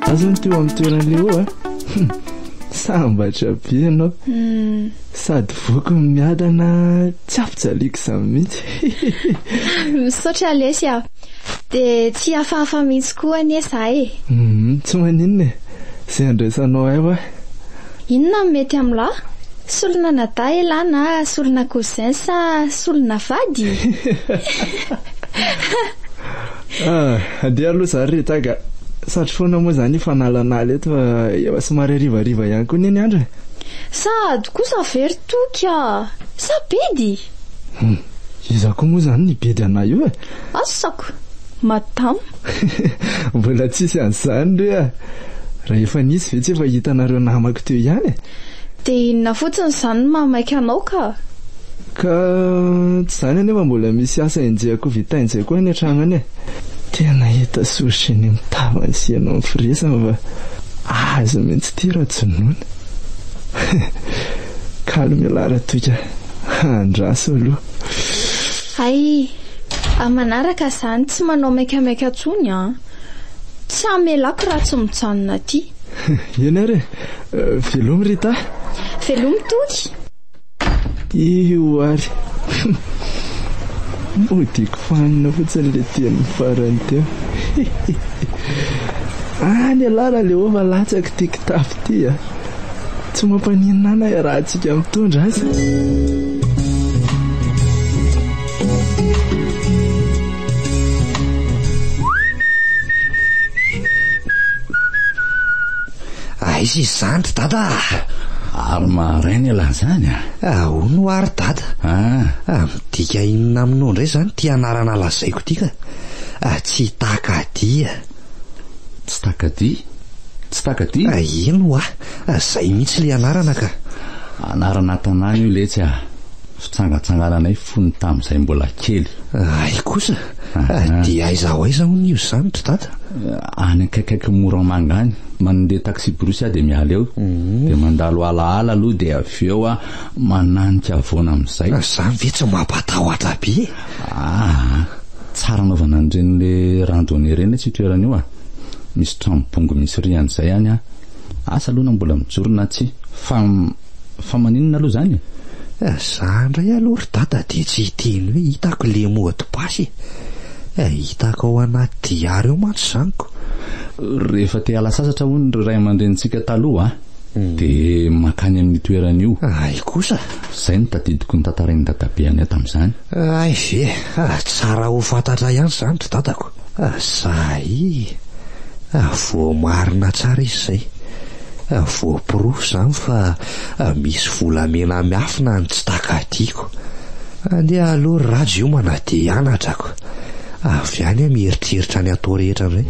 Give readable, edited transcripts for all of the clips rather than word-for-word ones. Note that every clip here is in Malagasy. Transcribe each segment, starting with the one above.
azony teo amin'ny toeran'leo sambatra be ianao sady voako miadana tsy afijaliako izany mihitsy. Misaotra lesy aho dia tsy hafahafa mihitsy koa anie zahay tsy maninona izay andraisanao aho inona mety amin'lahy solona nada ela na solona cousin sa solona vady? Andeha aloha zary retaga satry foana moa zany fanalanaly eto fa somary rivariva ihany koa neny andro sady kosa very toka sa bedy iza koa moa zany ny bedy ana io asako matamo mbola tsisy an'izany re raha efa nisy ve tsy efa hitanareo namako teo ihany dia inona fotsiny izany mamaika anao ka tsy zany anefa mbola misy asa enjehako vitain'izay koa ny an-trano any tena hita soritra ny mitavany sy ianao amin'ny firesana fa azo mihitsy ty raha jonoana kalomelara toika andraso aloha ay amanaraka izany tsy manao maikamaika tsony tsy amelako raha tsy mijanona aty eny ary velomy rita velomy toky io ary modiko fanina fotsiny le teny farany teo any alara le ova latsaka ty kitafy ty tsy mampaninina ana raha antsika mitondra azy izy zandry dada ary marainy alazany no ary dada midika inona aminao indray zany ty anarana lazaiko tika tsy takadia tsy takadia ino zay mihitsy le anarana ka anarana tanàna io letsy fitsangatsangananay fony tamin'izay mbola kely ay kosa dia aiza ho aiza hono io zandry dada any akaikaiky moramanga any mandeha taxi brosy dia miala eo dia mandalo alaala aloha dia avy eo mananika avoana amin'izay zany ve tsy mampatahotra be tsara naovana an'ireny le randonnée reny tsy toerana io misy trambongo misy rian'izay any asa aloha na mbola mijorona tsy fa maninona aloha zany zandray aloha ry dada dia tsy hiteny hoe hitako le mody pasy hitako ao anaty diary eo mantsy zaniko rehefa te ala sasatra hono ray aman-drenitsika taloha dia makany amin'ny toerana io ay kosa izay no tadidiko ny tantarainy dadabe any tamin'izany ay ve tsara ho fantatra ihany zany ry dadako zay voamarina tsara izy zay voapirofo zany fa misy volamena miafina ny tsy takadiako andeha aloha rajo io manade anatrako avy any mieritreritra ny atao rehetra indray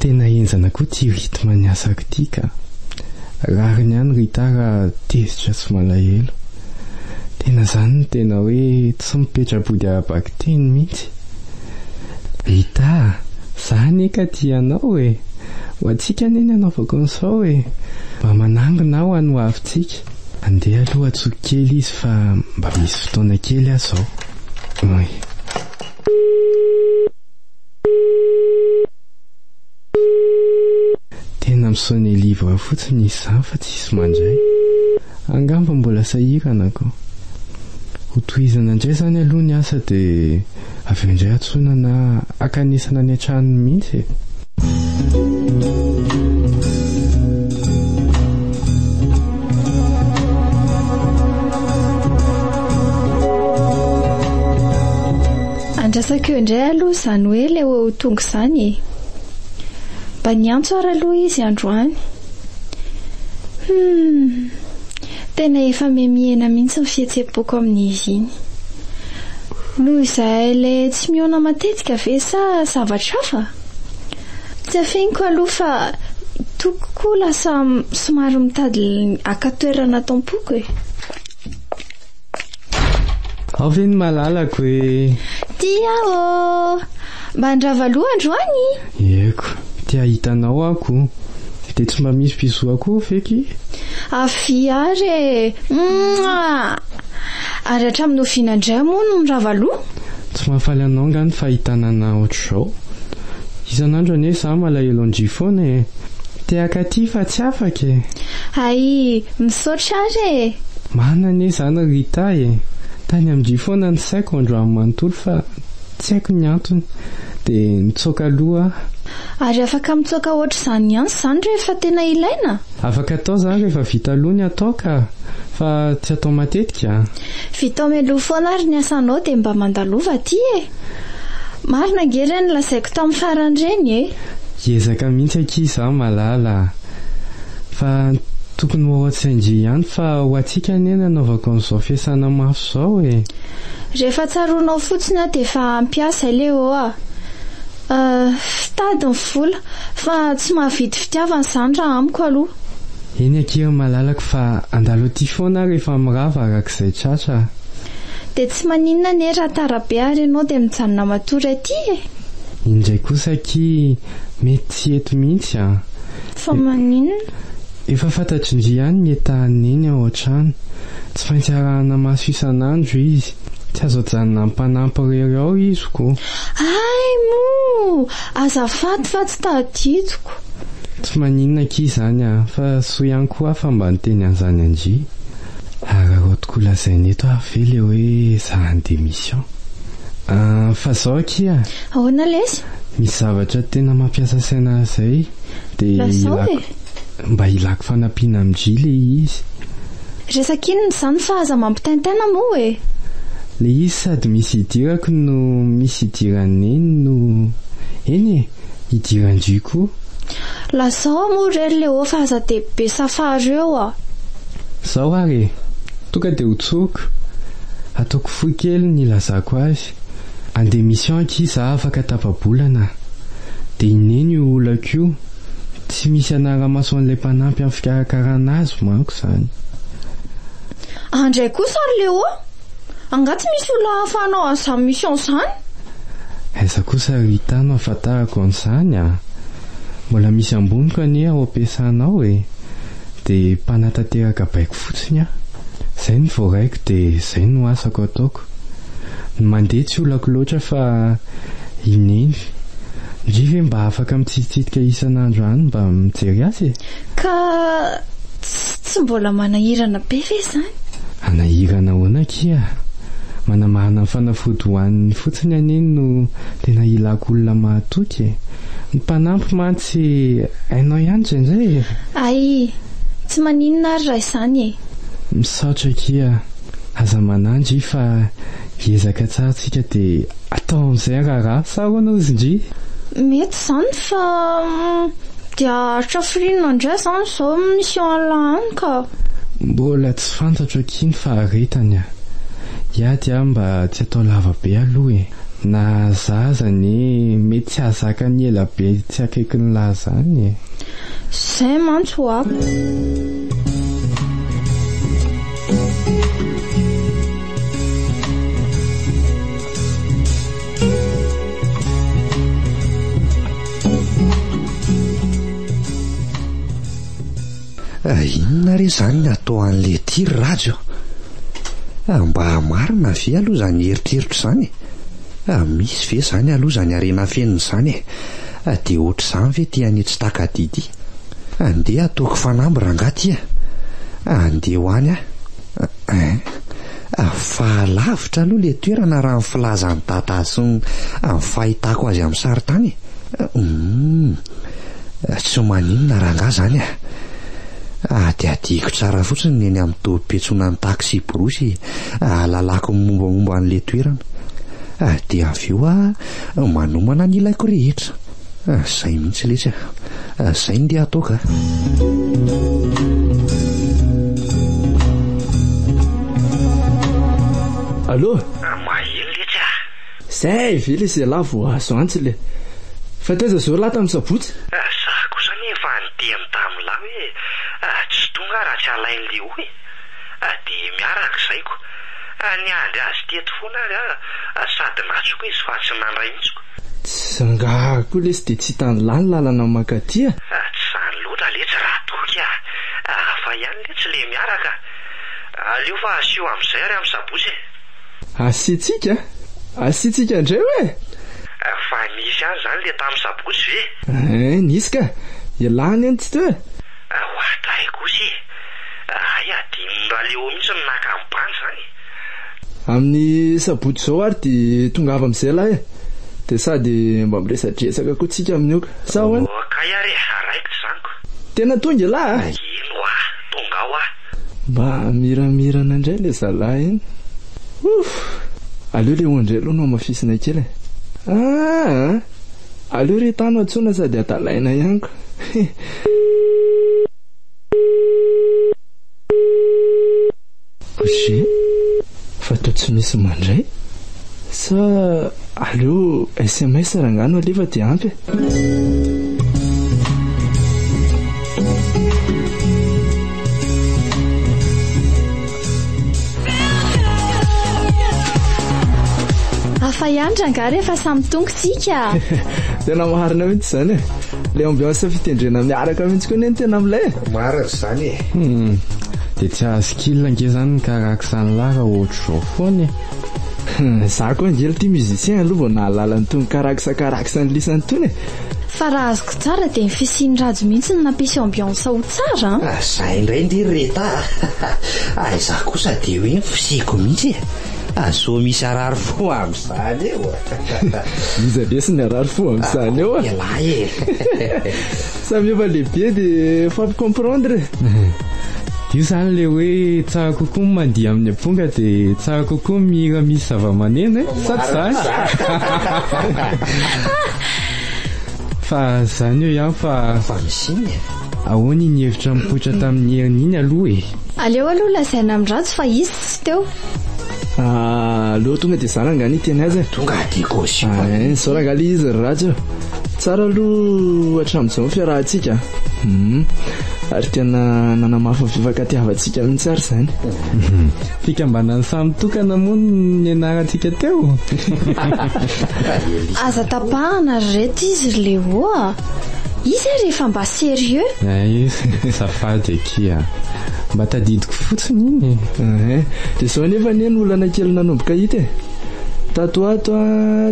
tena enzana koa ty rytme ny asako ty ka rariny ihany ritara tezitra sy malahelo tena zany no tena hoe tsy mipetra-body arabaky teny mihitsy rita zany eka tianao ho antsika neny anaovako n'izao mba manangona aho ano avintsika andeha aloha atsoky kely izy fa mba misy fotoana kely aho zao tena misaony livre fotsiny izy zany fa tsisy mandray angamba mbola sahirana ko hotohizana indray zany aloha ny asa dia avy indray atsoina na akanesana ny an-trano mihitsy andrasako eo indray aloha izany hoe ilay ho tonga izany mba niantso ary aloha izy androany tena efa mihena mihitsy ny fihetsepoako amin'izy iny noho izay ilay tsy miona matetika ve sa zavatra hafa tsy afeniko aloha fa tokoko lasa somary mitady akatoerana tampoko ao ve ny malalako tia mba andrava aloha androany eko tia hitanao ako dia tsy mba misy mpizoako feky Avy ary ary hatramin'ny oviana indray moa no miravaloha. Tsy mahafaly anao ngany fahitanana ohatr'izao. Isan'andro anie za malahelo andry foana Te aty fa tsy afaka Ay, misaotra ary Mahana anie zany Rita Tany amindry foana ny saiko androany manontolo fa tsy haiko ny antony dia nitsoaka aloha. Ary afaka mitsoaka ohatr'izany ihany zany rehefa tena ilaina. Afaka atao zany rehefa vita aloha ny atao fa tsy atao matetika. Vita mialoha foana ary ny asanao dia mba mandalova aty Marina ngery ny lazaiko tamin'ny farany reny Hiezaka mihitsy ankizy malala fa tokony ohatsaindry ihany fa ho antsika anie nanaovako an'izao fiasana maso izao Rehefa tsaronao fotsiny dia fa ampiasa ilay fitady ny vola fa tsy mahavidy fitiavana izany raha amiko aloha. Eny akira malalaka fa andalo aty foana rehefa mirava arak'izay tratra. Dia tsy maninona anie raha tarabe ary ianao dia mijanona matory aty Indray kosa aky mety tsy eto mihitsy Fa maninona? Efa fantatry ihany ny etahan'eny ao an-trano. Tsy maintsy arahana maso isan'andro izy. Tsy azo ajanona ampanampy irery ao izy ko. Ay mo! Azafady fa tsy tadidiko. Tsy maninona aky zany fa soa ihany koa fa mba niteny an'izany andry. Raha tokoa lazaina eto ve le hoe za handeha mission. Fa zao aky Ahoana lesy? Misy zavatra tena mampiasa saina izay dia mba ilako fanampiana amindry le izy. Resaka inona izany fa aza mampitaintaina moa Le izy sady misy idirako no misy idiran'eny no idirandry koa. Lazao moa rery le fa aza dehibe safary eo Zao ary tonga dia hotsoko. Ataoko fohy kely ny lazako azy. Andeha mission ankizy afaka tapabolana. Dia ineny io olako io. Tsy misy anara-maso an'ilay mpanampy amin'ny fikarakarana azy manko izany. Andray kosa ary le angaty misy olona hafanao an'izany mission izany? Aiza kosa Rita no ahafantarako an'izany Mbola misy amboniko anie ao ampiasanao dia mpanatanteraka baiko fotsiny Izay ny voaraiko dia izay no asako ataoko. Ny mandeha tsy olako loatra fa ineny. Ndry ve mba afaka mitsitsitsika isan'andro any mba mijery azy Ka tsy mbola manahirana be ve izany? Anahirana ahoana kia? Manamahana fanafody hoaniny fotsiny aneny no tena ilako olona mahatoky Ny mpanampy mantsy hainao ihany indraindray Ay, tsy maninona ary raha izany Misaotra kia. Aza manandry fa hiezaka tsara tsika dia atao amin'izay raha sa ahoana ozy indry? Mety izany fa dia haritra firinana indray izany izao mission alahany ka Mbola tsy fantatro akiny fa aretany Iady mba tsy atao lava be aloha Na zazany mety tsy ahazaka ny ela be tsy akaiky ny lahy zany Izay mantsy ho ako. Inona re izany ny atao an'ilay tiry radio? Mba marina ve aloha izany eritreritro izany misy ve izany aloha izany arena fenina izany dia ohatr'izany ve tiany tsy takadidy andeha ataoko fanamby rangaty andeha ho any fa lavitra aloha ilay toerana raha ny filazan'ny tata sy ny fahitako azy amin'ny saritany tsy maninona rangahy izany dia adiko tsara fotsiny eny amin'ny tobi-piantsoana ny taxi borosy lalako mombamomba an'ilay toerana dia avy eo manomana ny ilaiko rehetra izay mihitsy lesy izay ndeha ataoka Allô? Maheno letsy Zay ve le izay lavo azo antsy le fa taiza zao lahy tamin'ny sabotsy? Za kosa nefa niteny tamin'ny lahy hoe tsy tonga raha tsy alain'le hoe dia miaraka izayko ny andry azy teto foana ary sady natsoko izy fa tsy nandray mihitsiko Tsy angahako le sy dia tsy hitany lany lalana makaty tsy zany loatra letsy raha toky fa ihany letsy le miaraka aleo fa asio amin'izay ary amin'ny sabotsy asiatsika indray hoe fa nisy any zany le tamin'ny sabotsy ve nisy ka ialany any tsy toe hoatray kosy adinony raha leo mihitsy ny naka amin'ny bany zany amin'ny sabotsy zao ary de tonga avy amin'izay lahy de sady mba miresadresaka koa tsika amin'io ka sa hoany kay ary araiko zaniko tena tonga lahy ino tonga ao mba miramirana indray le zalahy iny aleo le ondray aloha no mafisina kely aleo re tano atsona sady atalaina ihaniko oge fa tao tsy misy mandray sa aleo SMS rangano alefa de ampy afa iandrangary efa samy tongotsika tena maharina mihitsy zany le ambiance fitendrena miaraka mihitsy koa neny tena amilay marina zany de tsy ahaskil ange zany karak'izany lara ohatra zao foany za koa angely ty musicien aloha nahalala nytony karakisany lisany tony fa raha azoko tsara de ny fisiny rajo mihitsy ny nampisy ambiance ho tsara zay indray ndi reta za kosa de hoe fisiko mihitsy so misy arary fo amin'izany eo izy lesy ny arary fo amin'izany eo lahy samy efa lehibe de fampikomprendre io zany le hoe tsara kokoa mandiha amin'ny aponga de tsara kokoa mihira misy zava-maneno sady zany fa zany eo ihany fa misiny ahoana iny hevitra mipoitra tamin'ny herin'iny aloha aleo aloha lazaina amin'ndrajo fa izy tsy teo aloha tonga de zana ngany teny azy tonga diko zao rangali izy rajo tsara aloha hatramin'izao fiarahantsika ary tena nanamafa fifakatiavantsika mihitsy ary zany fikambana ny samy tokana moa ny anarantsika teo aza tapahana reto izy leoa izy rehefa mba sérieux safady akia mba tadidiko fotsiny iny de zao nefa ny eny olana kely nanomboka hita tatoato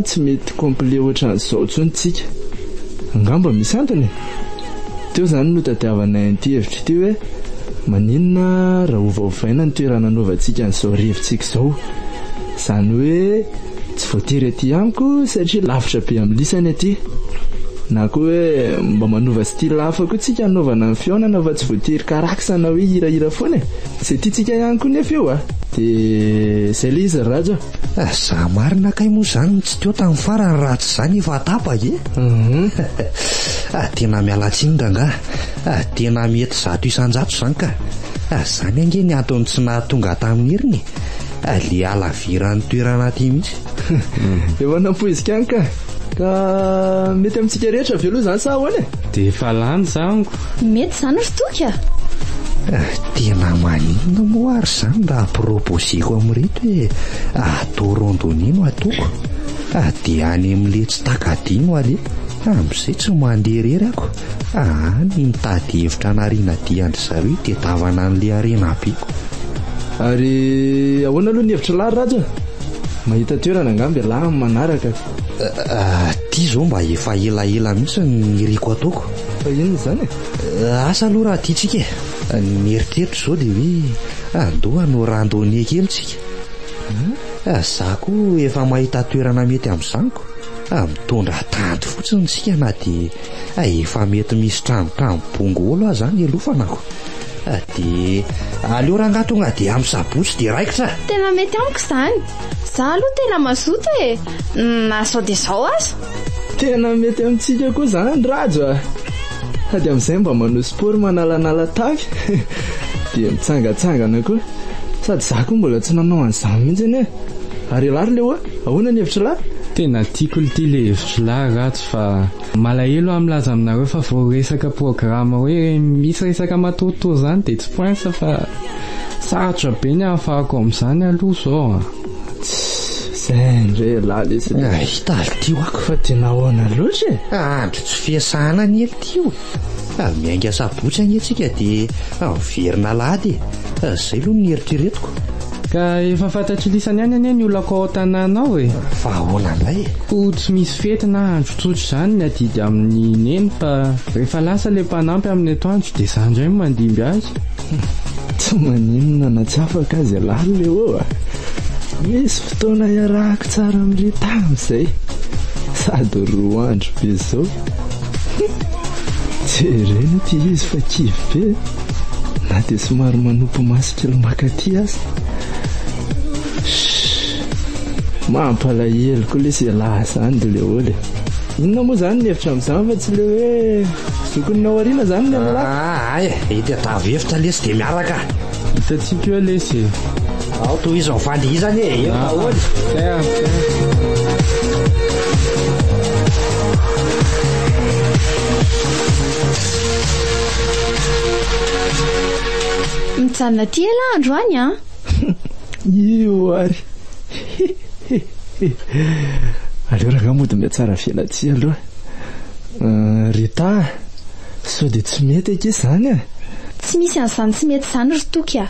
tsy mety complet ohatran'izao tsonytsika angamba misy antony teo zany no tadiavanay an'ity hevitra ity hoe maninona raha ovaovaina ny toerana nanaovantsika n'izao rivotsika izao zany hoe tsy voatery aty amiko satria lavitra be amin'ny lisany aty na koa hoe mba manova style hafa koa tsika anaovana ny fionana fa tsy voatery karakisana hoe hirahira foana zay tiatsika ihany koa nefa eo de zay le izy rajo za marina kay moa zany tsy teo tamin'ny farany ratsy zany efa tapaka tena mialatsiny ranga tena mety zato isan-jato zany ka zany ange ny atony tsy nahatonga tamin'ny heriny le alaviran'ny toerana ty mihitsy efa nampoizika any ka mety amintsika rehetra veloha zany sa ahoana de efa lany zango mety zany ry toka tena maninona moa ary zany raha proposeko amin'reto hoe atao randonnée no ataoko de any amin'le tsy takadino ale amin'izay tsy mandeha rery ako ny mitady hevitra nariana diandry zareo de davana an'le arena beko ary ahoana aloha ny hevitra lahy rajo mahita toerana angamby lahy manaraka ty zao mba efa elaela mihitsy ny riko ataoko fa inona zany asa aloha raha tiatsika ny eritreritro zao de hoe andoha no randonnée kely tsika za koa efa mahita toerana mety amin'izaniko mitondra tanty fotsiny tsika na de efa mety misy trano olo aho zany elofanako de aleo raha ngatonga de amin'ny sabotsy de raikitra tena mety amiko zany za aloha tena mazoto na sao de zao aza tena mety amintsika koa zany rajo sady amin'izay mba manao sport manalanala tavy de mitsangatsangana koa sady za koa mbola tsy nanao an'izany mihitsy ary lary le hoa ahoana ny hevitra lahy tena tiako ty le hevitra lahy ratsy fa malahelo amilaza aminareo fa vao resaka programa hoe misy resaka matoto zany de tsy poinsa fa sarotra be ny ahafahako amin'izany aloha zao zay ndray lahy lesy hita ly tio ako fa tena ahoana loatra andro tsy fiasana ny ely tio miainga sabotsy anetsika dia verina lady zay aloha ny eritreretiko. Ka efa fantatry lisany ihany anie ny olako ao tanànao e. Fa ahoana indray ko tsy misy fety na andro tsotro izany ny adidy amin'ny neny fa rehefa lasa le mpanampy amin'ny atoandro dia za indray mandimby azy. Tsy maninona na tsy afaka azy alalo le oa. Misy fotoana iarahako tsara amin'ny tam'izay sady roa andro be zao. Jerena ty izy fa kivy be na dia somary manompo masikely makaty azy. Mampalahelo koa le sy lahy zany de le oly. Inona moa zany ny hevitra amin'izany fa tsy le hoe zokoninao ariana zany ny am'lahy. Ay ity atavy hevitra lesy dia miaraka Hitantsika eo lesy. ao toy izy mifandy izany e ahoana mijanona ty ela andro any a. Io ary aleo raha mody mba tsara fialatsia aloha. Rita sao dia tsy mety ake izany a. Tsy misy an'izany tsy mety izany ry toky a.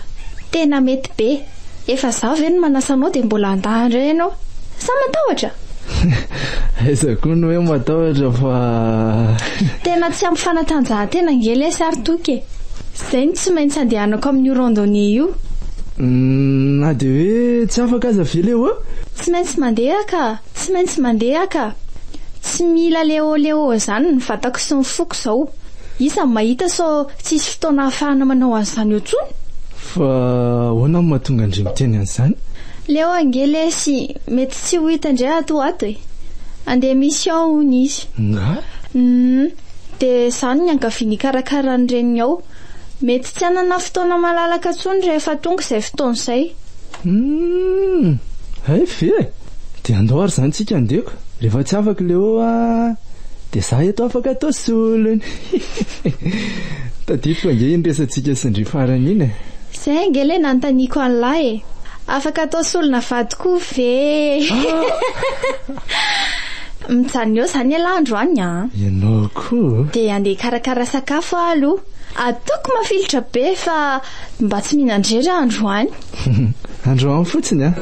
Tena mety be. Efa za ve no manasanao dia mbola andahatra ianao. Sa matahotra? Aizako ny hoe matahotra fa tena tsy ampy fanatanjahantena ngelesy ary toky. Izay no tsy maintsy andehanako amin'ny randonnée io. Na dia hoe tsy afaka aza ve leo? Tsy maintsy mandeha ka. Tsy maintsy mandeha ka. Tsy mila leo izany ny vatako sy ny foko izao. Isa mahita sao tsisy fotoana ahafahana manao an'izany eo tsony. Fa ahoana ny mahatonga andry miteny an'izany? Leo angelesy mety tsy ho hita indray ato e. Andeha mission hono izy. Nga? Dia izany ny ankaviany karakara ny reniny ao. Mety tsy hanana fotoana malalaka tsony rehefa tonga izay fotoana izay. Hay ve? Dia andao ary izany tsika andeko. Rehefa tsy afaka leo dia za eto afaka atao solony. Tadidiko ange iny resantsika sy ndry farany iny. Izay angele nanontaniako an'lahy e. Afaka atao solona vady koa ve? Mijanona eo izany elandro any a. Ianao koa? Dia andeha karakara sakafo aloha. Ataoko mafilitra be fa mba tsy mihinan-drera andro any. Andro any fotsiny a.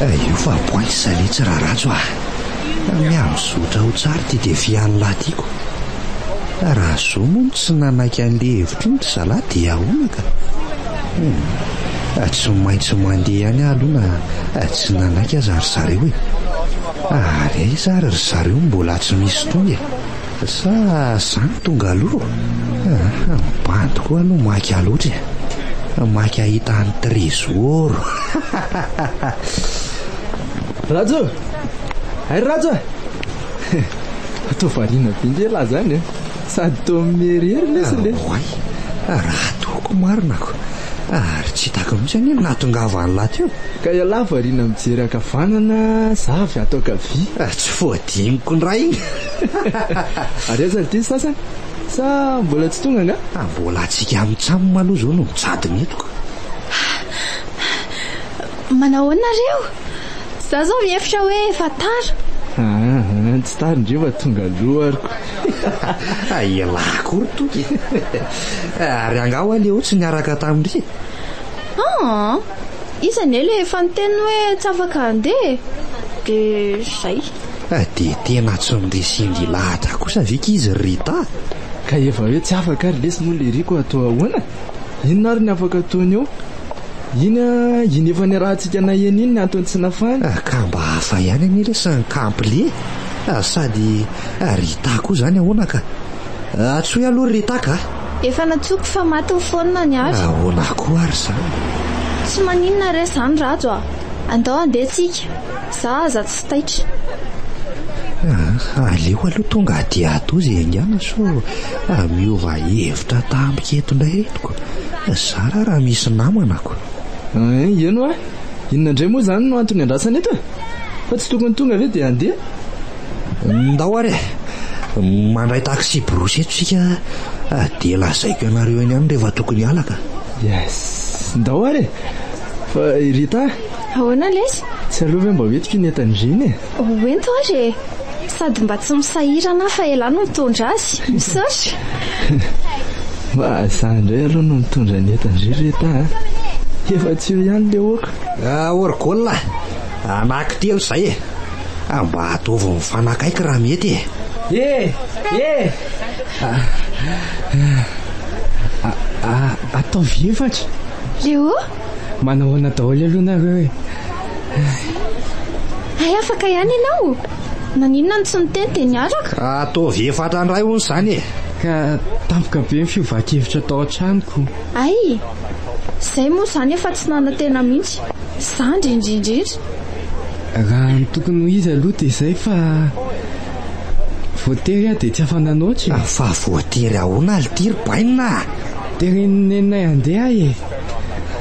io fa pointy saletsy raha ratso miamizotra ho tsara ty dia vian'ny lahytiako. Raha zo moa tsy nanaiky an'le hevitra iny tsy zalahy dia ahonaka. Tsy maintsy mandeha any aloha na tsy nanaiky aza ry zareo e. Ary aiza ry zareo mbola tsy misy tonga e. Sa zany tonga aloha. Bandy koa aloha maky aloatra e. Maky ahita ny trésor. Rajo! Ay Rajo! Atao variana be ngela zany e. Sady toa mierery lesy le. Oay, raha toko marinako. Ary tsy hitako mihitsy any natongava ny lahy teo. Ka ialahy variana mijery ankavanana za avy atao kavia. Tsy voadimiko ny raha iny. Ary aza ty sasany? Sa mbola tsy tonga nga? Mbola atsika mitsaminy maloha zao no mijady netiko. Manao anareo? Za zao mihefitra hoe efa tara. Tsy tara indreo fa tonga aloha ariko. Ialahy akory toky. Ary angao aleo tsy niaraka tamin'ry. Izany ele efa niteny hoe tsy afaka andeha. Dia zay. Dia tena tsy miresy lahatra kosa vika izy Rita. Ka efa hoe tsy afaka ary lesy moa le riko atao ahoana? Inona ary ny afaka ataony eo? Iny efa ny rahantsika naheny iny ny antony tsy nafany. Ka mba hafa ihany any resy ny kampile. Sady Rita koa zany ahoana ka? Atsoy aloha Rita ka? Efa natsoko fa maty ny fonina ny azy. Ahoana koa ary zany? Tsy maninona re zany Rajo a. Andao andeha tsika. Za aza tsy taitra. Aleo aloha tonga aty atozy engana so miova hevitra tamiko eto indray etiko. Zara raha misy namanako. Eno a? Inona indray moa zany no antony andrasana eto? Fa tsy tokony tonga ve dia andeha? Ndao ary mandray taxi brosy eto sika dia lazaiko ianareo eny ihany rehefa tokony halaka. Yes, ndao ary fa Rita ahoana lesy tsy alova hoe mba hoetiko netandriny oento azy sady mba tsy misahirana fa elano mitondra azy misaotra mba zandray aloha no mitondra netandry Rita efa tsy eo ihany le oko orgôla anankitelo zay mba ataovy mifanakaiky raha mety ataovy efatra leo manahoana daholo aloha nareo ay afaka ihany ianao naninona ny tsy niteny de niaraka ataovy efatra andray hony zany ka tampoka be ny fiovankevitra tao an-tranoko ay zay moa zany efa tsy nanantena mihitsy za ndrindrindrindra raha ny tokony ho izy aloha dia izay fa voatery a dia tsy afananoatra fa voatery ahoana alitiry bainina terenenay andeha e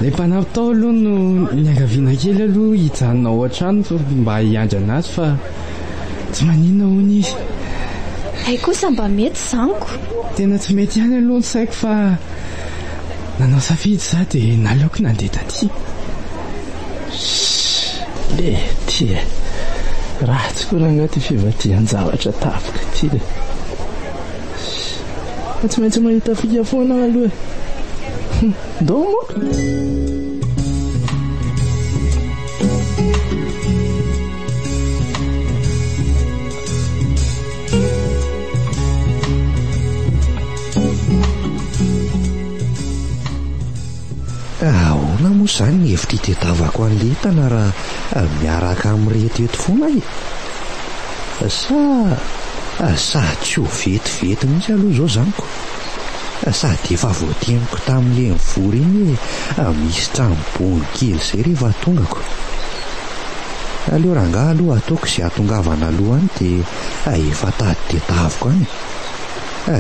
lay mpanampy tao aloha no niagaviana kely aloha hijanona ao an-trano mba hiandra azy fa tsy maninona hoana izy ay kosa mba mety zaniko tena tsy mety ihany aloha ny saiko fa nanao safidy za dia naleoko nandeha taty le ty raha tsy koa rangety fivatian-javatra tafoka ty fa tsy maintsy mahita fika foana aloha ndao moa ahoana moa zany ny hevitra itetavako an'le tana raha miaraka amin'nyrety eto foana sa tsy ho vetivety mihitsy aloha zao zaniko sady efa voateniko tamin'le mivory iny hoe misy trambony kely zay rehefa tongako aleo rangaha aloha ataoko izay atongavana aloha any dia efa tady tetaviko any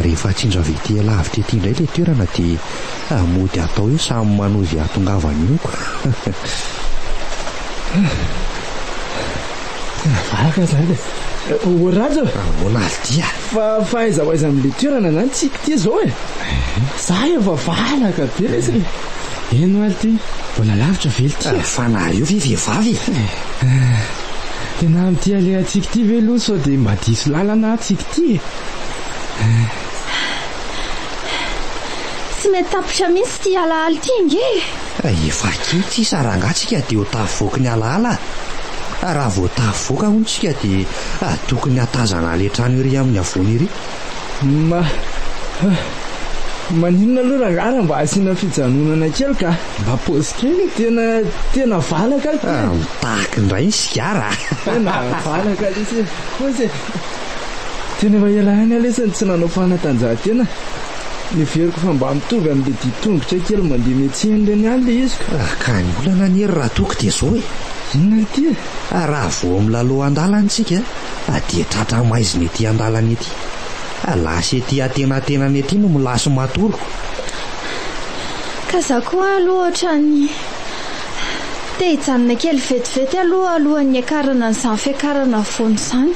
rehefa tsindra vety lavitra ety indray le toerana dia mody atao io samy manao izay atongavana ioko varaka zany orajo monaldia fa aiza ho aiza amin'le toerana zany tsika ty zao za efa valaka be lesy eno aly ty mbola lavitra vely ty fa nareo vehivavy tena amin'ty ale atsika ty ve aloha sao dia mba diso lalana atsika ty tsy mety tapotra mihitsy ty alaala ty nge efa kitsy sarangatsika dia ho tavoaka ny alaala raha vao tavoaka hontsika dia tokony hatazana le trano iry amin'ny avony iry maninona aloha rangara mba asiana fijanonana kely ka mba pôzy kely tena valaka mitahaka indray ny sigara na valaka lesy pôzy tena efa ela any alesany tsy nanao fanatanjahantena niveriko fa mba mitovy amin'le ditongotra kely mandeha miatsehan'ireny any le iziko ka ny olana niery raha toky dia zao inona ty raha vao milalao an-dalantsika dia tratra maizina ety an-dalana ety lasa ety atenatenany ety no milasy matoroko ka za koa aloha ohatrany te hijanona kely vetivety alohan'ny akarana n'izany fiakarana voany izany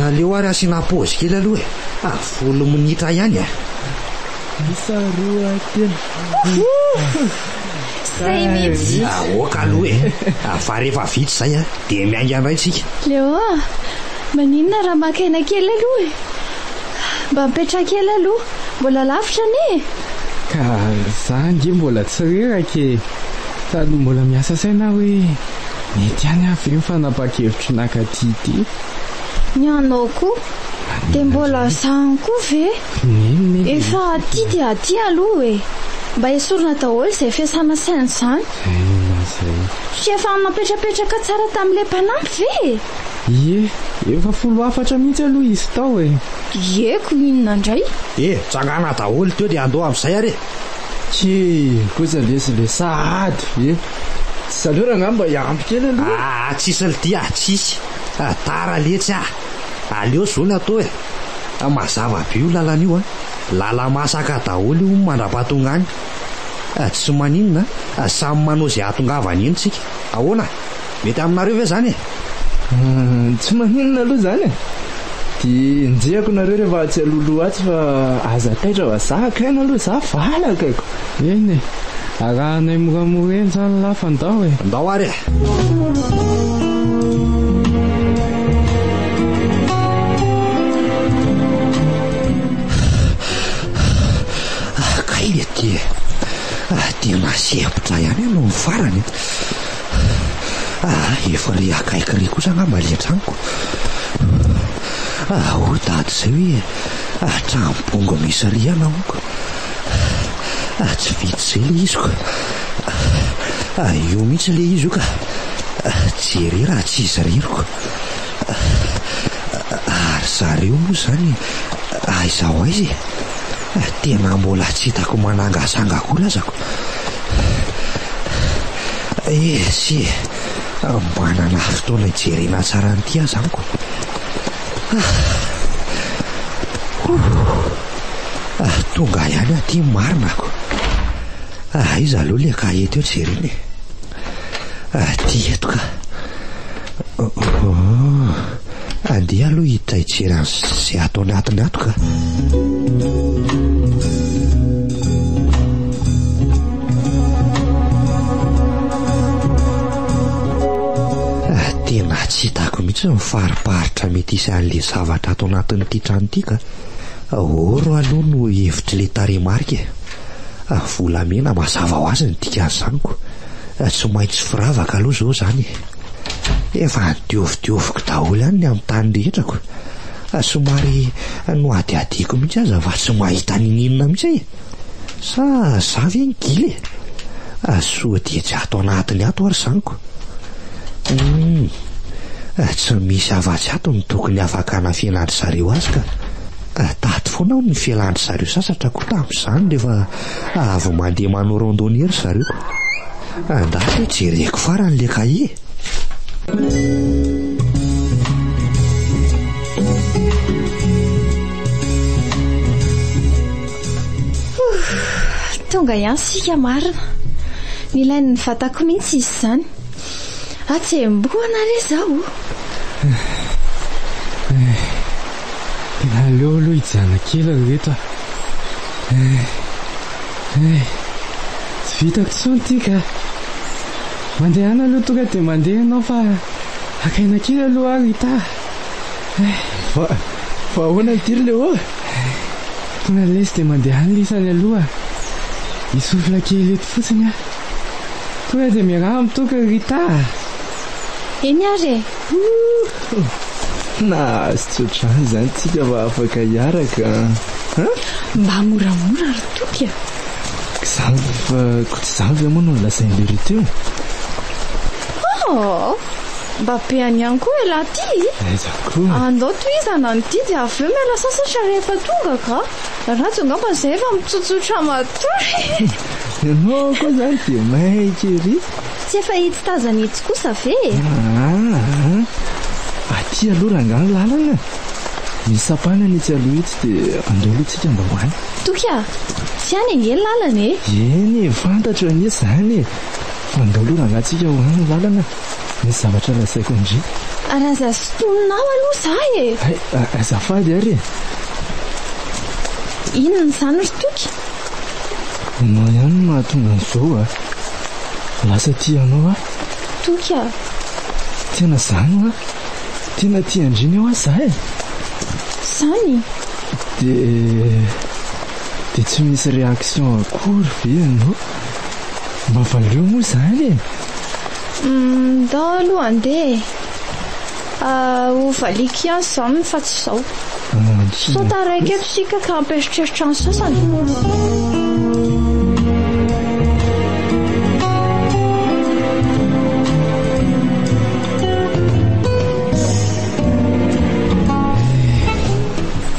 aleo ary asiana pôzy kely aloha 10 minitra ihany isa roa telo zay mihitsy oka aloha fa rehefa vitsy zay dia miainga andray tsika leo maninona raha makaina kely aloha mba mipetra kely aloha mbola lavitra ane ka za nge mbola tsy reraka sady mbola miasa saina hoe mety any avy eny fanapa-kevitry nakaty ty nyanao koa dia mbola zany koa ve efa aty dia aty aloha mba esorina daholo izay fiasana saina izany sy efa napetrapetraka tsara tamin'ilay mpanampy ve efa 14 mihitsy aloha izy tao eko inona indray tsangana daholo teo dia andao amin'izay ary tsy kosa lesy le sady saleo rangamba iampy kely aloha tsisy lidia tsisy tara letsy aleo zao ny atao mazava be io lalana io lala masaka daholo io mandra-pahatonga any tsy maninona samy manao izay atongavany eny tsika ahoana mety aminareo ve zany tsy maninona aloha zany dia njehako nareo rehefa tsy aloloha atsy fa aza taitra fa za akaina aloha za valakako eny arahanay moramora eny zany lafandao e. Andao ary kainy ty tena sepotra ihany no mifarany efa ry akaiky ry kosa ngamba le traniko o dady zay hoe trambongo misy riana moko tsy vitsy zay le iziko io mihitsy le izy io ka jery raha tsy izy ririko ary zareo moa zany aizaho aizy tena mbola tsy hitako manangasangakola azako sy manana fotoana ijerena tsara nyty azy amiko tonga ihany aty marinako izy aloha le ka eto eo jereny ty eto ka andeha aloha hiditra hijery zay atao anatiny ato ka tena tsy hitako mihitsy mifariparitra mety isy an'le zavatra ato anatin'ity trano ity ka oro aloha no hevitry le taremarika volamena mazava ho azy ny dika zaniko tsy maintsy firavaka aloha zao zany efa nidiovidioviky daholo ihany ny amin'ny tany rehetrako somary no adiadiko mihitsy aza fa tsy mahita nininona mihitsy sa zavy eny gily soa dia tsy ato anatiny ato ary zaniko tsy misy avatsy ato ny tokony afaka na fialandry zareo azy ka tady foana ao ny fialandry zareo sasatra ko tamin'izany rehefa avy mandeha manao randonnery zareo andaty jereko farany le kaie tonga ihany sika marina nilainy ny vatako mihitsy izy zany atsembona re zao tena aleo aloha hijana kely reto tsy vitako tsony ty ka mandeha ana aloha tonga dia mandeha anao fa akaina kely aloha ary hita fa ahoana nytiry le o tonga lesy dia mandeha any lisany aloha isofla kely eto fotsiny tonga dia miaraha mitoka rita eny ary na azy tsotrany zany tsika fa afaka hiaraka mba moramora ry toky zany fa ko tsy zany ve moa no nolasain'le rito eo mba peany ihany koa ela ty andao toizana nyty dia avy eo miala sasatra rehefa tonga ka raha tsy ngamba zay efa mitsotsotra matory ianao koa zany dia maikery tsy efa hitsy tazana itsy kosa ve aty aloha rangany lalana misy sapanana itsy aloha itsy dia andao aloha tsika mba hoany toky tsy any angely lalana eny fantatra anie zany fa andao aloha rangatsika hoany lalana misy zavatra lasaiko ndry ary aza sotoninao aloha zay azafady ary inona zany ry toky anao ihany no mahatonga an'izao lasa tianao toky tena zany tena tia andriny eo aza zany dia tsy misy réaction akory ve anao mba valeo moa zany ndao aloha andeha ho valiko ihany zany fa tsy zao sota raiky eto sika ka amperotreritra ny sasany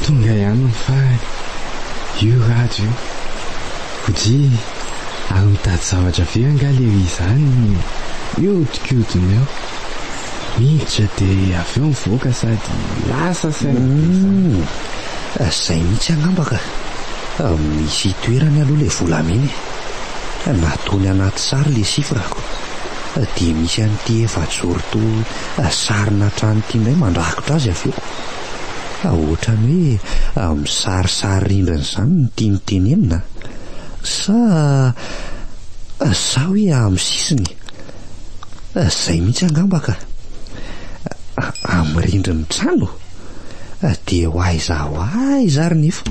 tonga ihany mifarany io rato io hody ary mitady zavatra ve angaleri zany io odikodiny eo miditra dia avy eo mivoaka sady lasa saina zay mihitsy angambaka misy toerany aloha le volameny natony anaty sary le sifrako dia misy an'ity efajoro to sarina trano tiandray mandrakotra azy avy eo ohatrany hoe misarisary rindriny zany ny tiany tenenina sa Za hoe amin'ny sisiny zay mihitsy angambaka amin'ny rindriny trano dia ho aiza ry nefa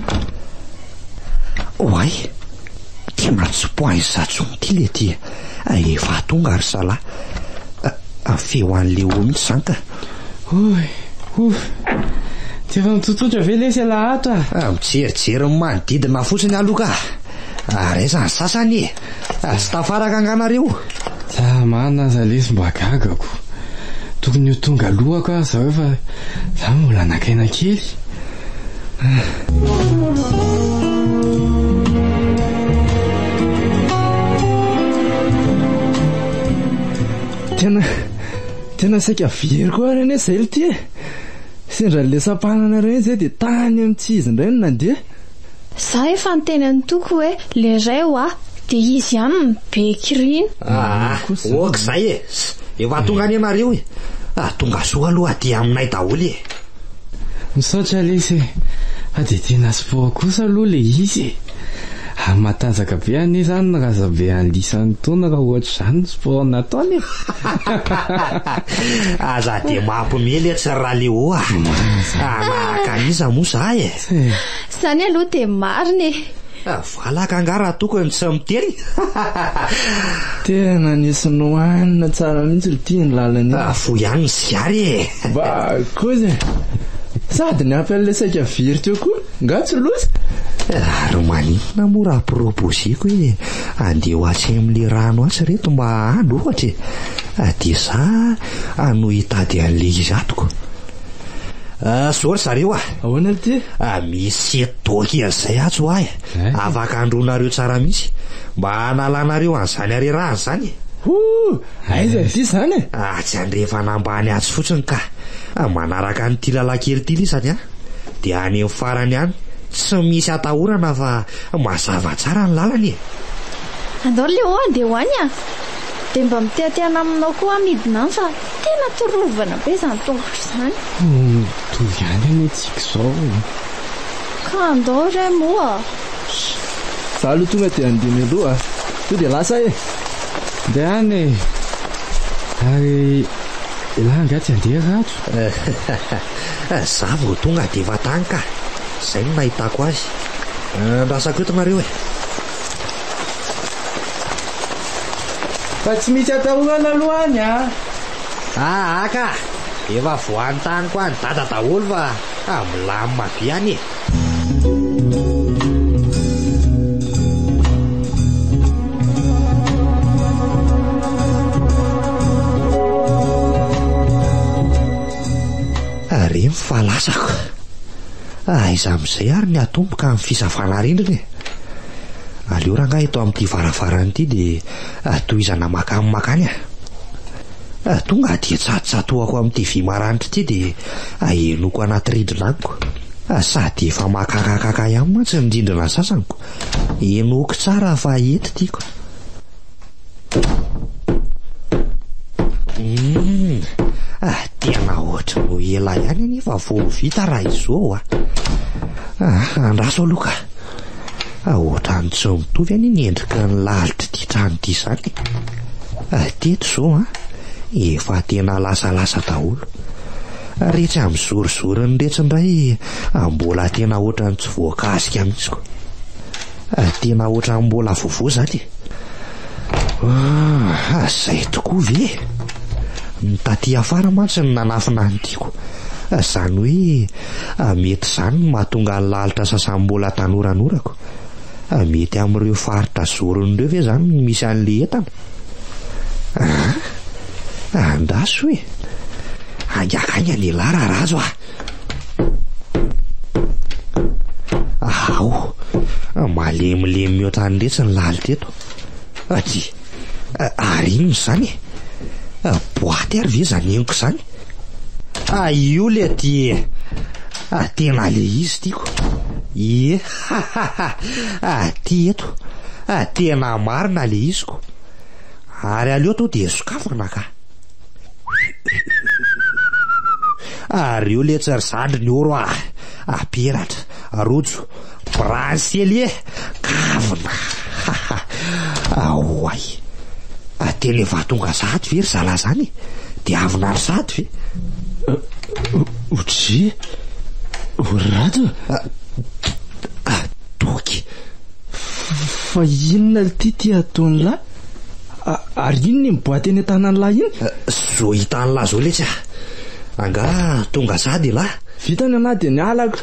hoay tena tsy poany zatsony ty le ty efa tonga ry salahy feo an'le o mihitsy zany ka tsy efa mitototra ve lesy lahatra mijerijery ny manodidina fotsiny aloha ka raizany sasany sy tafaraka anganareo za mana aza lesy mba gagako tokony ho tonga alohako aho zao efa za mbola nakaina kely tena saika very koa reny zay le ty sendra le sampanana reny zay dia tany amin'ny tsy izy indray no nandeha za efa nyteny any toko hoe le ray ho dia izy ihany be kirina ok zay efa tonga any anareo tonga soa aloha aty aminay daholo misaotra lesy fa dia tena sy poa kosa aloha le izy matanjaka be anie zany naraza be an'lisany taona raha ohatra zany sport nataony aza dia mampimely tsy raha le o nakaniza moa za zany aloha dia mariny valaka angara tokony tsy miteny tena nisy nohanina tsara mihitsy le tia ny lalany fo ihany ny siary ba kozy sady ny ampy an'le saika very teo koa ngatsy losa ary maninona moa raha proposiko hoe andeha ho atsy amin'le rano atsy reto mba andro ohatra dia za no hitady an'le izy atoko sory zareo ahoana ty misy doky an'izay atso afaka andronareo tsara mihitsy mba analanareo an'izany arerahany zany aiza ty zany tsy andrefa nambany atsy fotsiny ka manaraka nyty lalakely ty lisany dia any amin'ny farany any tsy misy atahorana fa mazava tsara ny lalany andao le o dia hoany dia mba miteatiana aminao koa midina any fa tena torovana be zany tongotra zany tovy any any tsika zao ka andao ray moa za aloha tonga dia andimy aloha to dia lasa dia any ary ilangatsy andeha ratso za vao tonga dia efa tany ka zay no nahitako azy andrasako eto nareo fa tsy misy atahorana alohany ka efa voany tany koa ny dada daholo fa milamina be any ary mifalasako iza amin'izay ary ny atomboka amin'ny fisavana rindriny aleo rangahy eto amin'ity varavarany ity dia tohizana makany tonga dia tsatotsatoako amin'ity vy maranitra ity dia enoko anaty rindrina amiko sady efa makakakaka ihany mantsy ny rindrina sasaniko enoko tsara fa ety tiako tena ohatra no ela ihany nefa vo vita raha izao andraso aloha ka ohatra ny tsy mitovy any ny endrika ny lalitra ty trano ty zany teto zao efa tena lasalasa daholo rehetra amin'ny zorizoro ny retsyndray mbola tena ohatra ny tsy voakasika mihitsy ko tena ohatra ny mbola vovo zany zay tokoa ve ny taty afara mantsy ny nanafina ny tiako zany hoe mety zany mahatonga ny lalitra sasambola tanoranorako mety amin'ireo faritra zoron'ireo ve zany misy an'le entana andaso hoe angakanya ny lara razo malemilemy mihoatra ny retsy ny lalitra eto ary ino zany boaty ary ve zany eniko zany io le ty tena le izy tiako ty eto tena marina le iziko ary aleo to dia sokafana ka ary io le tsy ry zandry ny oro aperatra rojo bransely kavina aoay Tena efa tonga sady very zala zany dia avina ry sady ve otri orato toky fa inona ty ataony lahy ary iny ny miboaty eny an-tanany lahy iny zo hitany lahy zao letsy anga tonga sady lahy vitany anahy dia ny alako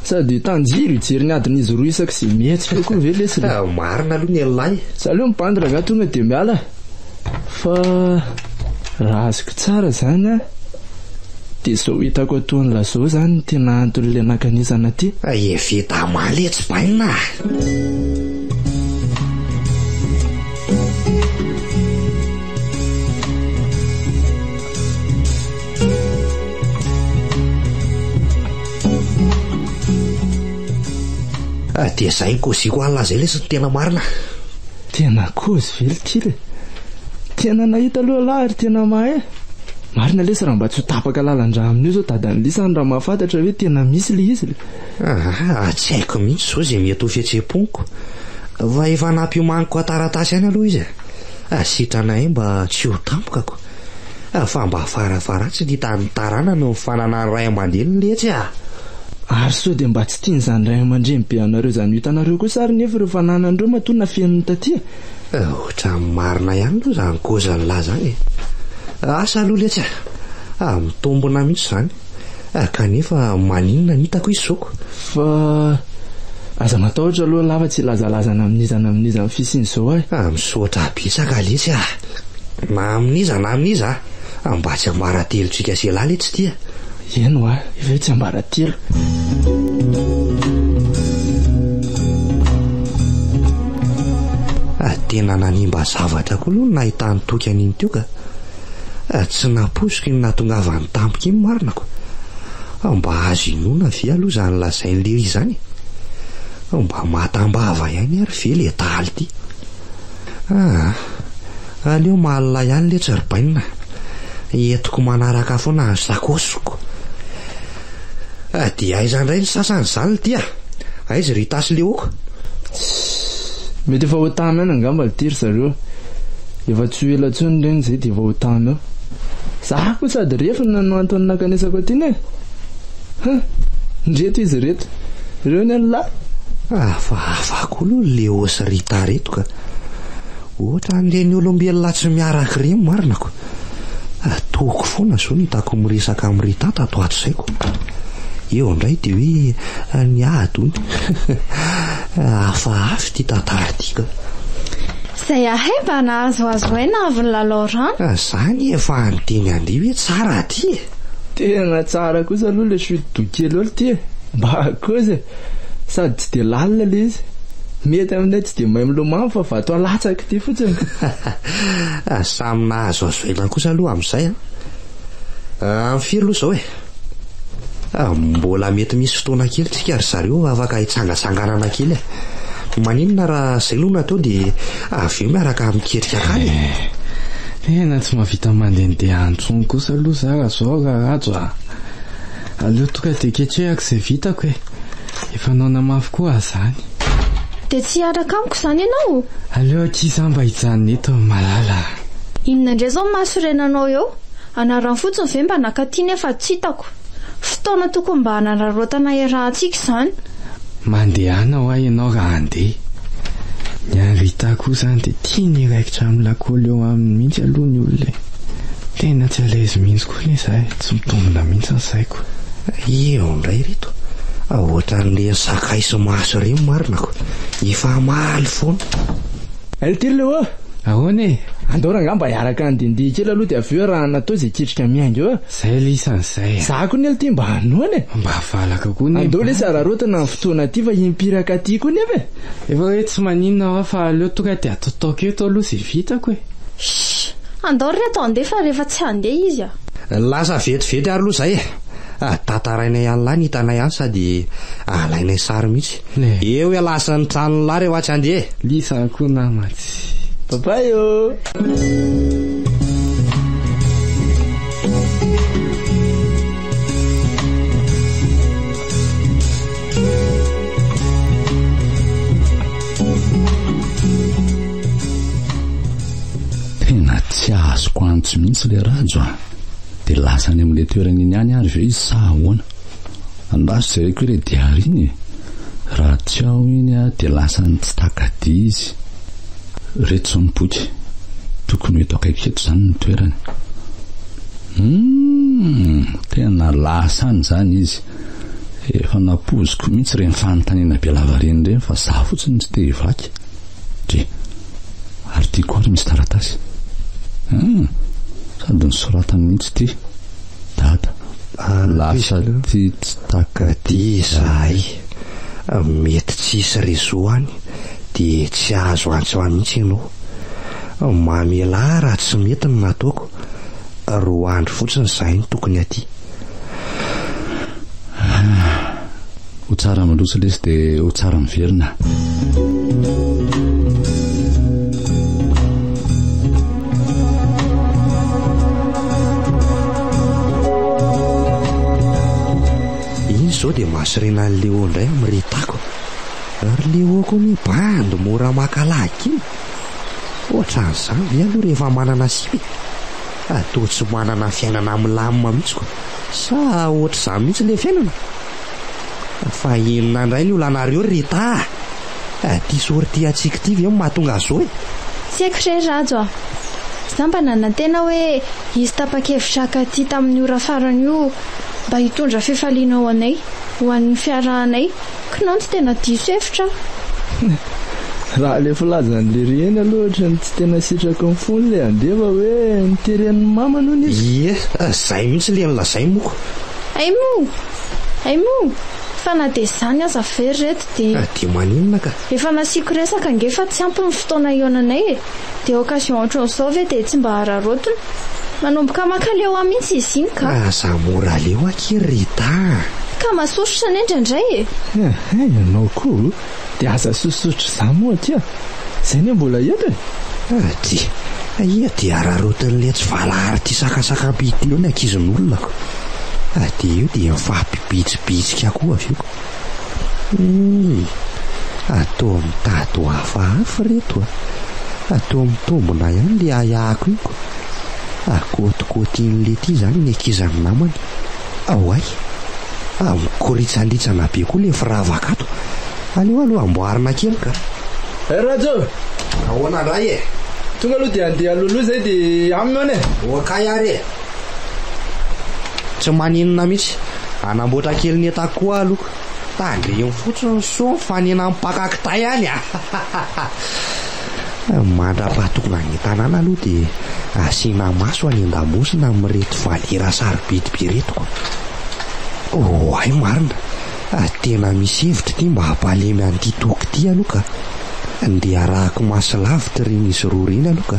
sady tanjiro hijery ny adin'izy roa isaka sy mihetsika koa ve lesy marina aloha ny elahy saleo mipandra nga tonga dia miala fa raha azoko tsara zany dia zao hitako ataony lazao zany tena antony le nakanizana ty eveta maletsy baina dia zay koziko an'la zay lesy ny tena marina tena kozy vely ty le tena nahita aloha lahy ary tena mahay marina lesy raha mba tsy ho tapaka lalandra amin'io zao dadany lisany raha mahafantatra hoe tena misy le izy le tsy haiko mihitsy zao zay mety ho fihetseponiko fa efa nampiomaniko ataratasy any aloha izy sitranay mba tsy ho tampokako fa mba farafaratsy ny tany tarana no fananany ray aman-dreny letsy ary sao dia mba tsy tiany zany ray aman-dreny be anareo zany hitanareo koa sary nefa ireo fananandreo matona fiain'ny tatia ohatra marina ihany aloha zany kozany lahy zany asa aloha letsy mitombona mihitsy zany kanefa maninona ny hitako izy zoko fa aza matahotra aloha lava tsy lazalazana amin'izany fisiny zao misotra bitsaka letsy na amin'iza mba tsy ambaratelotsika se lahy letsy tia eno efa tsy ambaratelo tena nanimba zavatra koa aloha nahitany toky an'iny teo ka tsy naposiko iny nahatongavany tampoka iny marinako mba azo inona ve aloha zany lazain'le izy zany mba matambava ihany ary ve le taly ty aleo malina ihany le tsaribainina entiko manaraka foana ny sakosiko dia aizandray ny sasany zany tia aizy ry tasy le oko mety efa ho tamy any angamba litiry zareo efa tsy ho ela tsony reny zay dia efa ho tamy ao za koa sady refina no antony nakanesako atyny ndreto izy reto ireo ny anylahy fa afako aloha le osy rita reto ka ohatra n'ireny olombelona tsy miaraka reny marinako toko foana zao ny hitako miresaka amin'ny rita tato ato zaiko eo indray dia hoe ny adony hafaafy ty tantara ty ka zay ahay mba nahazoazo hay na avy ny lalauran zany efa nyteny andry hoe tsara ty tena tsara kosa aloha le sodokely olo ty mba koza sady tsy dia lalina le izy mety aminay tsy dia mahay milomano fa vato alatsaka ty fotsiny samy nahazo azoelana kosa aloha amin'izay amin'ny firy aloha zao mbola mety misy fotoana kely tsika ry zareo afaka hitsangatsanganana kely maninona raha zay loha natao dia aveo miaraka miketrika akany tena tsy mahavita mandehandeha antsony kosa aloha zara zao rahazo aleo toka dia ketrehako izay vitako efa naona mafy koa zany dia tsy hiaraka amiko zany ianao aleo akisa mba hijanona eto malala inona indray zao mahasorenanao eo anarany fotsiny ve mba nakatiana efa tsy hitako fotoana tokony mba hanararotana iarahantsika izany mandehana ho ahy ianao raha andeha ny arita koa izany dia tia ny iraikitra amin'ny lakôly eo aminy mihitsy aloha ny olona tena tsy alaizy mihitsy koa le zahay tsy mitombona mihitsy ny saiko eo indray reto ohatra n'le sakay sy maso reny marinako efa maly foana aitiry le ahoana andora angamba hiaraka andindihy kely aloha dia aveo raha natao zay ketrika miainga eo zay lisan'izay za koa ny ely ty mba hanoana mba valaka koa ny andeo le sararotana ny fotoana ty fa impiraka ty koa nefa efa hoe tsy maninona ao fa aleo tonga dia atotaoko eto aloha zay vitako andao reto andefa rehefa tsy handeha izy lasa vetivety ary aloha zay tatarainay ihany lahy ny hitanay ihany sady alainay sary mihitsy eo lasan'ny tranony lahy rehefa tsy handeha lisa koa namatsy papay fotsy mihitsy le rajo dia lasany amin'le toerana iny any ary ve izy sa ahoana andaso jereko hoe re diariny raha tsy ao iny dia lasany tsy takadia izy reto zao ny boky tokony eto akaiky eto zany ny toerany tena lasany zany izy efa napoziko mihitsy reny fanontaniana be lavareny reny fa za fotsiny tsy te hivaky de ary tia koa ary misy taratasy sady nisoratany mihitsy ty dada lasa ty tsy takadia zahay mety tsisy rezoany dia tsy azo antsoa mihitsy ianao mamela raha tsy mety ny nataoko 2 andro fotsiny zahay ny tokony aty ho tsara mandroso lesy dia ho tsara miverina iny zao dia mahasorena ny Léo indray ami'retako ary Léo koa mibandy mora makalaky iny ohatran'izany ve aloha rehefa manana sipy atao tsy manana fiainana milamina mihitsy koa sa ohatr'izany mihitsy le fiainana fa inona indray ny olanareo reta ty sorty atsika ty ve mahatonga azao tsy haiko re rajo za mba nanantena hoe izy tapa-kevitra ty tamin'ny ora farany io mba hitondra fifaliana ao anay ho an'ny fiarahanay kinao tsy tena diso hevitra raha le filazan'le reny aloha ohatra ny tsy tena sitrako ny fony le andeva hoe niteren'ny mama noho ny izy zay mihitsy le nylazay moko aimo fa na dia zany aza very reto dia maninona ka efa nasiako resaka ngefa tsy ampy ny fotoana ionanay dia occasion ohatran'izao ve dia tsy mba hararotona manomboka makaleo mihitsy izy iny ka za mora leo akery reta ka masosotra ny indraindray ianao koa dia aza sosotra za moa tya zay ny mbola eto dia ararotin'le tsy valahary ty sakasakam-pitiny eo ny ankizin'olonako dia io dia mifampibitsibitsika koa avy io atao mitady ho hafahafa reto atao mitombona ihany le ayahako iko akotikotin'le ty zany ny ankizany namany ay mikoritsandritsana be koa le firavakato aleo aloha amboarina kely ka rajo ahoana ndray tonga aloha dia andeha aloloha zay dia aminy okay ary tsy maninona mihitsy anamboatra kely ny etako koa aloha tandreny fotsiny so fanena mipakakitay any mandra-pahatokona ny tanàna aloha dia asiana maso any an-damosina amin'reto valera sarobidibe retoko ay marina tena misy hevitra ty mba hampalemy an'ity toky ty aloha ka ndia arahako maso lavitra reny izy roa reny aloha ka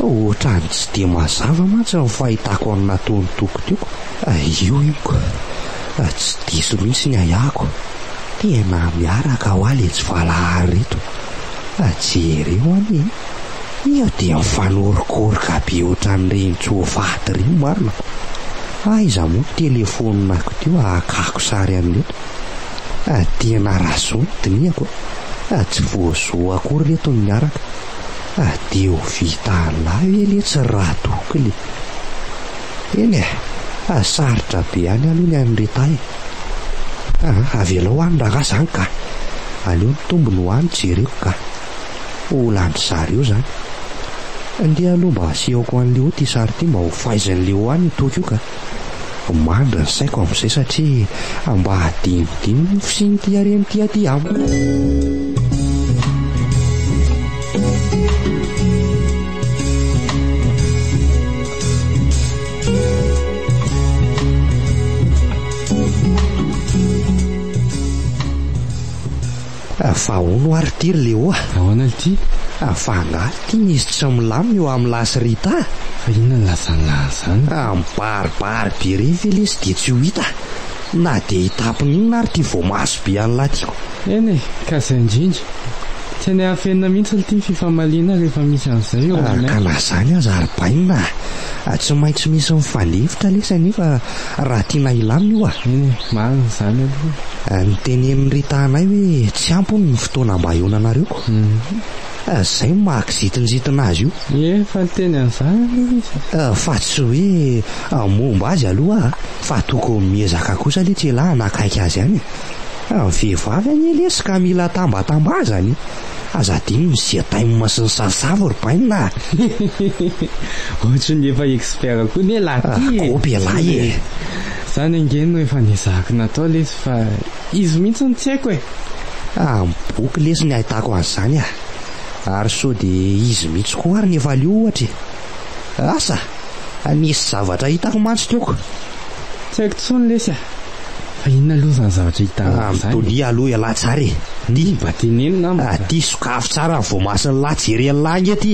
ohatrany tsy dia mazava mantsy ny fahitako amin'ny nataony toko tioko io iko tsy diso mihitsy ny ayako tena miaraka ho aly tsy valahary reto jereo any io dia mifanorokoroka be ohatran'ireny tsofaty reny marina aiza moa telefonako teo akako sary an'reto tena razotiniako tsy voazoa akory reto ny miaraka dia ho vita lahy ele tsy raha tokony eny sarotra be any aloha ny an'retay avelao andraka zany ka aleo ny tombony ho any jereko ka olandry zareo zany ndia aloha mba asehako an'leo ty sary ty mba ho fahaizan'leo any toky io ka mandra ny saiko amin'izay satria mba hadinodino ny fisiny ty areny ty aty amiko fa hono ary tiry Léo ahoana ty fangaly ty izy tsy milamina eo amin'ny lasy rita fa inona ny lazanylazany mibaribary be rehefa lesy dia tsy ho hita na dia hitapiny inona ary ty voamaso be an'lahy tiako eny ka zay indrindra tsy any hafenina mihitsy ty fifamaliana rehefa misy an'izay eo ka na zany aza ary-bainina tsy maintsy misy mifandefitra lesa nefa raha tiana ilamina io eny marina zany aloha ny tenenin'ny ritanay hoe tsy ampony ny fotoana mba ionanareo Zay mahakizitinzitina azy io fa nyteny an'izany fa tsy hoe momba azy aloha fa toko miezaka kosa le tsy lahy nakaiky azy any vehivavy any lesika mila tambatambazany aza diny misiataimma sy ny sasavo ry bainina ohatra ny efa expert koa ny laty lahy zany angeny efa nizahako natao lesy fa izy mihitsy ny tsy haiko boky lesy ny ahitako an'izany ary so dia izy mihitsy koa ary nefa leo ohatra asa nisy zavatra hitako mantsy teoko tsy haiko tsony lesy fa inona aloha zany zavatra hitatolia aloha lahy tsara ny mba tenenina ty sokafo tsara ny voamasiny lahy jeren'lahy ety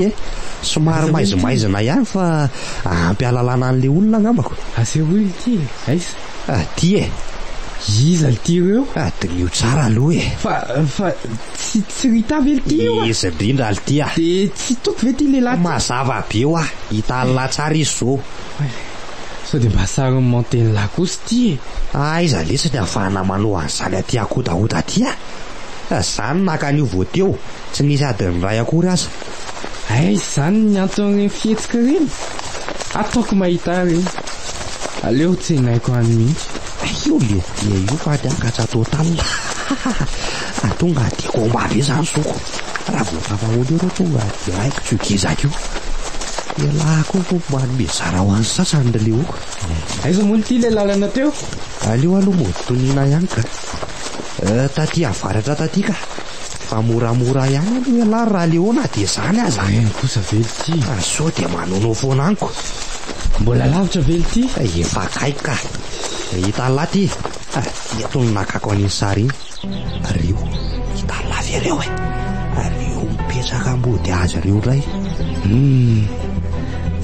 somary maizimaizina ihany fa ampy alalana an'le olona angambako ase olo ty aiza ty iza ty ireo dinio tsara aloha fa tsy hitavy el ty izy indrindra al ty de tsy toko ve ty lehilahy mazava be eo hita lahy tsara izy zao sao de mba sary manteny lahy kosa ty iza lesy ny ahafahana manao an'izany aty akodaoda ty zany nakan'io voateo tsy nisy adiny ray akory aza zany ny antony fihetsika reny ataoko mahita reny aleo tsy naiko any mihitsy io fa tiakatra totalina tonga de komba be zany soko raha voafafaolo eo tonga de haiko tsy hogezaka io lahako manome zara ho an'ny sasany leoko aiza mono ty le lalana teo aleo aloha motonina ihany ka taty avaratra taty ka fa moramora ihany aloha lahy raha leona de zany aza kosa vely ty so de manono foana aniko mbola lavitra vely ty efa kaiky ka hita laty etony nakako an'iny sary iny reo hita lavy ireo reo mipetraka ambody azy reo ray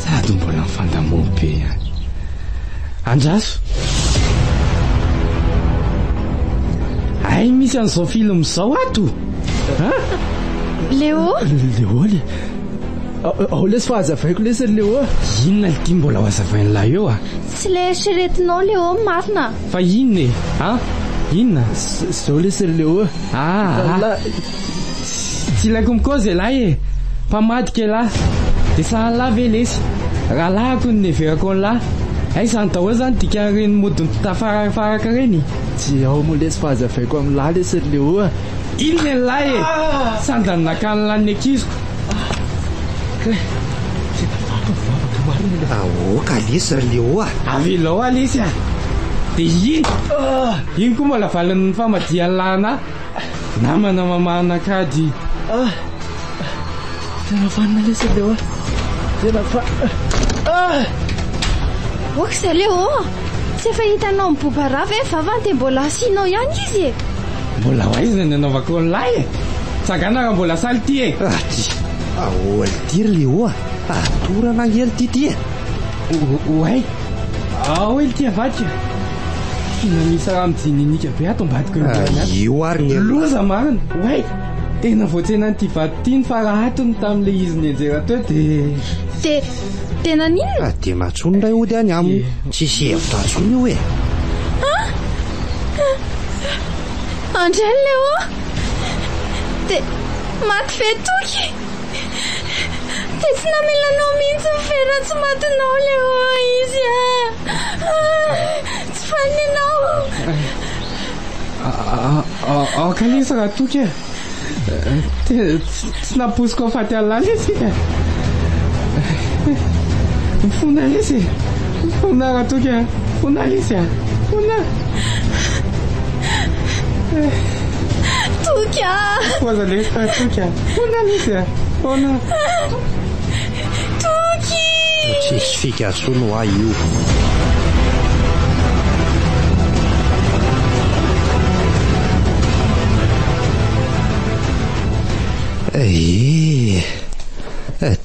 sady mbola mifandamoa be ihany andraso misy an'izao film zao ato Léo le ao lesy fa hazavaiko lesy Léo inona ty mbola ho hazavainy lahy eo tsy le eritreretinao Léo marina fa inona inona zao lesy Léo tsy ilaiko mikozy lahy mpamadika lahy de sahala lahy ve lesy raha lahako ny neverako ny lahy zany daholo zany dika reny modiny tafaraka reny tsy ao moa lesy fa hazavaiko amin'ny lahy lesy Léo inona ny lahy sandany nakany lany akiziko ka lesy Léo avelao lesy de iny koa mbola valin'ny famadian'ny lahina namana mamahana kady tena fanina lesy Léo tena oksa Léo tsy efa hitanao mibobarava vavany de mbola asianao ihany izy mbola ho aiza ny anaovako ny lahy tsagana raha mbola saly ty aholy ty Léo atorana hely ty oay ahoely ty avadika fina misy raha mijininika be ato ambadiko io ary ny loza marina oay tena voatsena ny ty vady ty ny farahatony tamin'le izy ny anjera teo de tena ninona de natsony ray ody any aminy tsy sy hevitra atsony io andray Léo de maty fetoky de tsy namelanao mihitsy mifera tsy matinao Léo izy tsy faninao kalesa raha toky tsy naposiko afaty alala lesy fona lesy fona raha toky fona lesy fona toky poza lesy toky fona lesy fona toky tsisy fikatsono io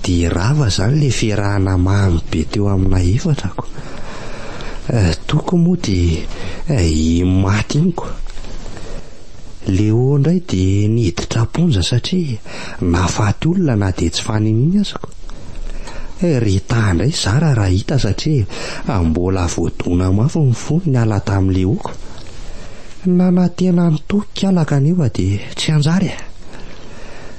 dia rava zany le fiarahana mamy be teo amina efatrako toko moa dia maty iniko Léo indray dia niditra ponja satria nafaty olona na dia tsy fanininy azako reta indray zara raha hita satria mbola voadona mafy ny fony ny ala tamin'ny Léoko nanatena ny toky alaka anefa dia tsy anjary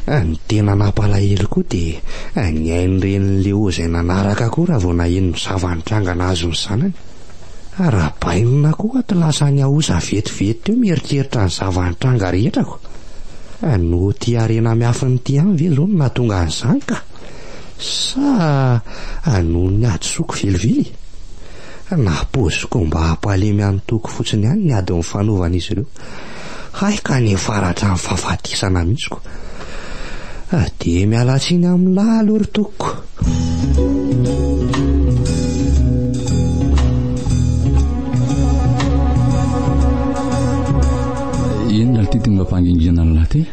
Ny tena nampalahelo koa dia ny ain'ireny o izay nanaraka koa raha vao naheno zava-nitrangana azo ny zanany. Raha bainona koa ty lasa ny ahoza vetivety teo mieritreritra ny zava-nitranga rehetrako. No ty arena miafiny ty any ve zao no nahatonga an'izany ka? Sa no ny adisoko vilivily? Napoziko mba hampalemy any toko fotsiny ihany ny ady ny fanaovana izy ireo. Hay ka ny faratra ny fahafatisana mihitsiko. Dia mialatsiny amin'ny lalo ry tokoko. Inona ty tonga mampangingina ny lahy ty?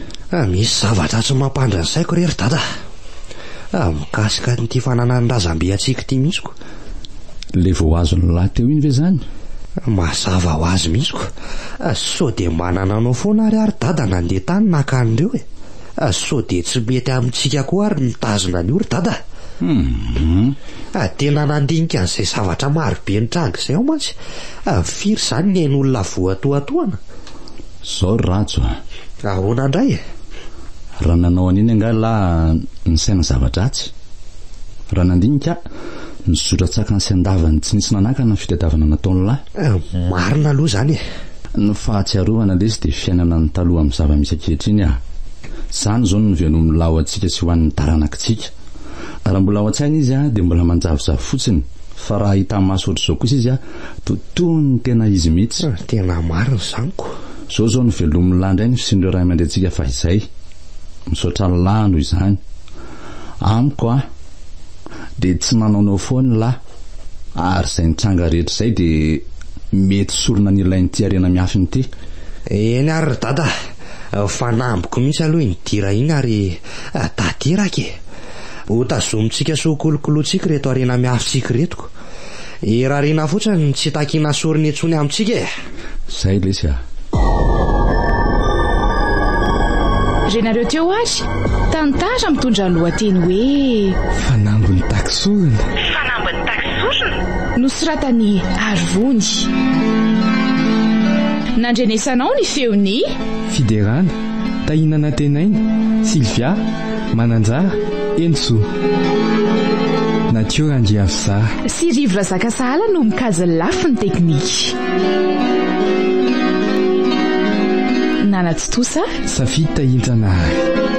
Misy zavatra tsy mampandra ny saiko rery dada. Mikasika n'ity fananan'razambe atsika ty mihitsiko. Le vao azo ny lahy teo iny ve zany? Mazava ho azy mihitsiko. Sao dia manana anao foana ary dada nandeha tany naka an'ireo e. Sao dia tsy mety amintsika koa ary mitazona ny ory dada. Tena nandinika an'izay zavatra marobe nitranga izay ao mantsy. Firy izany ny ain'olona voatoatoana. Zao ratsy. Ahoana indray e? Raha nanao an'iny anga lahy ny saina zava-dratsy. Raha nandinika ny zotratsaka ny siandavany tsy nisy nanakana ny fitadiavana nataon'ny lahy. Marina aloha zany e. Ny fahatsiarovana lesy dia fiainana ny taloha amin'ny zava-misy ankehitriny Zany zao no veno milao antsika sy ho an'ny taranakitsika. Raha mbola ao an-tsaina izy dia mbola manjavozavo fotsiny. Fa raha hita maso ohatr'izao kosa izy totoany tena izy mihitsy. Tena marina zaniko. Zao no velomin'ny lahy indray ny fisindreo ray aman-drentsika fa izay misaotra lahy noho izany. Amiko dia tsy manaonao foana lahy. Ary izay nitranga rehetra izay dia mety sorona ny ilain'ity arena miafiny ity. Eny ary dada. Fanambiko mihitsy aloha indira iny ary tadiraka e. Ho tazomitsika sy ho kolokolotsika reto arena miafitsika retoko. Rarina fotsiny tsy takina sorony etsony amintsika e. Zay lesy Renareo teo ary tantara mitondra lohateny hoe fanambony takisorona. Fanambony takisorona nosoratany Arvony. Nandrenesanao ny feony Fiderana, Tahinana Tenaina, Silvia, Mananjara, Enso. Natiora Andriavisa. Sy Rivra Zakasahala no mikaza lafiny teknika. Nanatsitosa Safita Intsanahary.